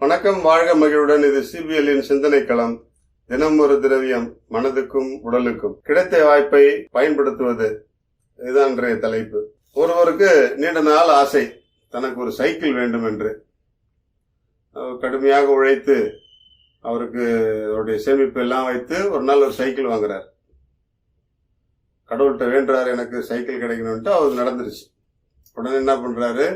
வணக்கம், வாழ்க மகிழ்வுடன். இது சிபிஎல்லின் சிந்தனை களம். தினம் ஒரு திரவியம், மனதுக்கும் உடலுக்கும். கிடைத்த வாய்ப்பை பயன்படுத்துவது, இதுதான் இன்றைய தலைப்பு. ஒருவருக்கு நீண்ட நாள் ஆசை, தனக்கு ஒரு சைக்கிள் வேண்டும் என்று. கடுமையாக உழைத்து அவருக்கு அவருடைய சேமிப்பு எல்லாம் வைத்து ஒரு நாள் ஒரு சைக்கிள் வாங்குறார். கடவுள்கிட்ட வேண்டுறாரு, எனக்கு சைக்கிள் கிடைக்கணும்ட்டு. அவர் நடந்துருச்சு. உடனே என்ன பண்றாரு,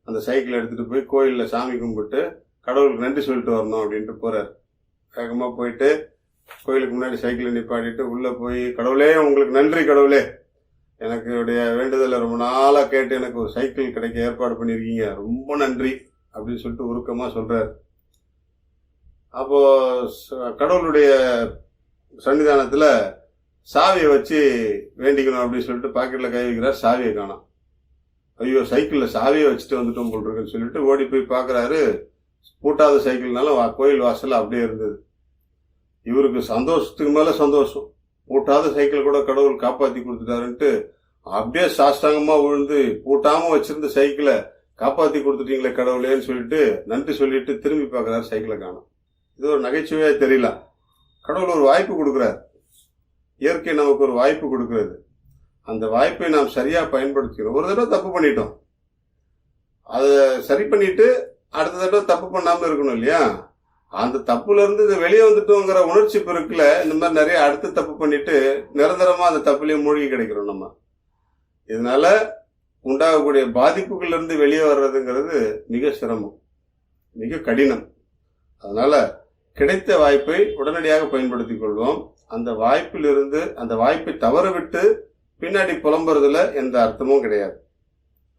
அந்த சைக்கிள் எடுத்துட்டு போய் கோயிலில் சாமி கும்பிட்டு கடவுளுக்கு நன்றி சொல்லிட்டு வரணும் அப்படின்ட்டு போறாரு. வேகமாக போயிட்டு கோயிலுக்கு முன்னாடி சைக்கிளை நிப்பாட்டிட்டு உள்ளே போய், கடவுளே உங்களுக்கு நன்றி, கடவுளே எனக்கு உடைய வேண்டுதலை ரொம்ப நாளாக கேட்டு எனக்கு ஒரு சைக்கிள் கிடைக்க ஏற்பாடு பண்ணியிருக்கீங்க, ரொம்ப நன்றி அப்படின்னு சொல்லிட்டு உருக்கமாக சொல்றாரு. அப்போ கடவுளுடைய சன்னிதானத்தில் சாவியை வச்சு வேண்டிக்கணும் அப்படின்னு சொல்லிட்டு பாக்கெட்டில் கை வைக்கிறார். சாவியை காணோம். ஐயோ, சைக்கிளில் சாவியை வச்சுட்டு வந்துட்டோம் போல் இருக்குன்னு சொல்லிட்டு ஓடி போய் பார்க்குறாரு. பூட்டாத சைக்கிள்னால கோயில் வாசல் அப்படியே இருந்தது. இவருக்கு சந்தோஷத்துக்கு மேலே சந்தோஷம். பூட்டாத சைக்கிள் கூட கடவுள் காப்பாற்றி கொடுத்துட்டாருன்ட்டு அப்படியே சாஷ்டாங்கமாக விழுந்து, பூட்டாமல் வச்சிருந்த சைக்கிளை காப்பாற்றி கொடுத்துட்டீங்களே கடவுளேன்னு சொல்லிட்டு நன்றி சொல்லிட்டு திரும்பி பார்க்குறாரு. சைக்கிளை காணோம். இது ஒரு நகைச்சுவையாக தெரியல. கடவுள் ஒரு வாய்ப்பு கொடுக்குறார். இயற்கை நமக்கு ஒரு வாய்ப்பு கொடுக்கிறது. அந்த வாய்ப்பை நாம் சரியாக பயன்படுத்திக்கணும். ஒரு தடவை தப்பு பண்ணிட்டோம், அதை சரி பண்ணிட்டு அடுத்த தடவை தப்பு பண்ணாமல் இருக்கணும் இல்லையா? அந்த தப்புல இருந்து இது வெளியே வந்துட்டோங்கிற உணர்ச்சி பெருக்கில் இந்த மாதிரி நிறைய அடுத்த தப்பு பண்ணிட்டு நிரந்தரமாக அந்த தப்புலேயே மூழ்கி கிடைக்கிறோம் நம்ம. இதனால உண்டாகக்கூடிய பாதிப்புகள்ல இருந்து வெளியே வர்றதுங்கிறது மிக சிரமம், மிக கடினம். அதனால கிடைத்த வாய்ப்பை உடனடியாக பயன்படுத்திக் கொள்வோம். அந்த வாய்ப்பிலிருந்து அந்த வாய்ப்பை தவற விட்டு பின்னாடி புலம்புறதுல எந்த அர்த்தமும் கிடையாது.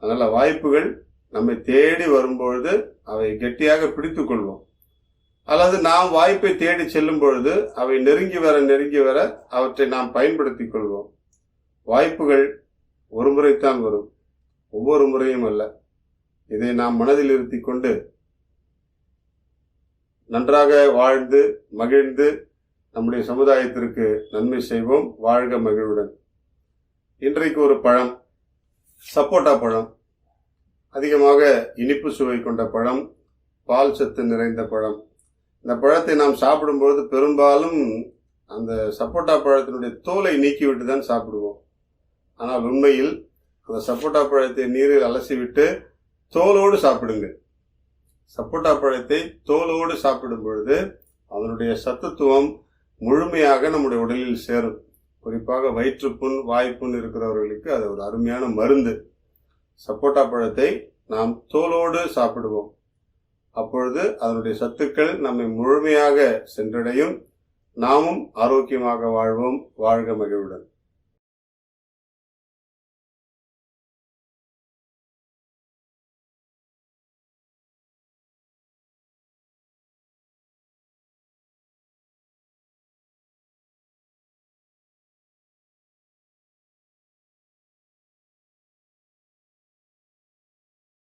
அதனால வாய்ப்புகள் நம்மை தேடி வரும்பொழுது அவை கெட்டியாக பிடித்துக் கொள்வோம். அல்லது நாம் வாய்ப்பை தேடி செல்லும் பொழுது அவை நெருங்கி வர அவற்றை நாம் பயன்படுத்திக் கொள்வோம். வாய்ப்புகள் ஒரு முறைத்தான் வரும், ஒவ்வொரு முறையும் அல்ல. இதை நாம் மனதில் இருத்தி கொண்டு நன்றாக வாழ்ந்து மகிழ்ந்து நம்முடைய சமுதாயத்திற்கு நன்மை செய்வோம். வாழ்க மகிழ்வுடன். இன்றைக்கு ஒரு பழம், சப்போட்டா பழம். அதிகமாக இனிப்பு சுவை கொண்ட பழம், பால் சத்து நிறைந்த பழம். இந்த பழத்தை நாம் சாப்பிடும்பொழுது பெரும்பாலும் அந்த சப்போட்டா பழத்தினுடைய தோலை நீக்கிவிட்டு தான் சாப்பிடுவோம். ஆனால் உண்மையில் அந்த சப்போட்டா பழத்தை நீரில் அலசிவிட்டு தோலோடு சாப்பிடுங்க. சப்போட்டா பழத்தை தோலோடு சாப்பிடும் பொழுது அதனுடைய சத்துவம் முழுமையாக நம்முடைய உடலில் சேரும். குறிப்பாக வயிற்றுப்புண், வாய்ப்புண் இருக்கிறவர்களுக்கு அது ஒரு அருமையான மருந்து. சப்போட்டா பழத்தை நாம் தோலோடு சாப்பிடுவோம். அப்பொழுது அதனுடைய சத்துக்கள் நம்மை முழுமையாக சென்றடையும். நாமும் ஆரோக்கியமாக வாழ்வோம். வாழ்க மகிழ்வுடன்.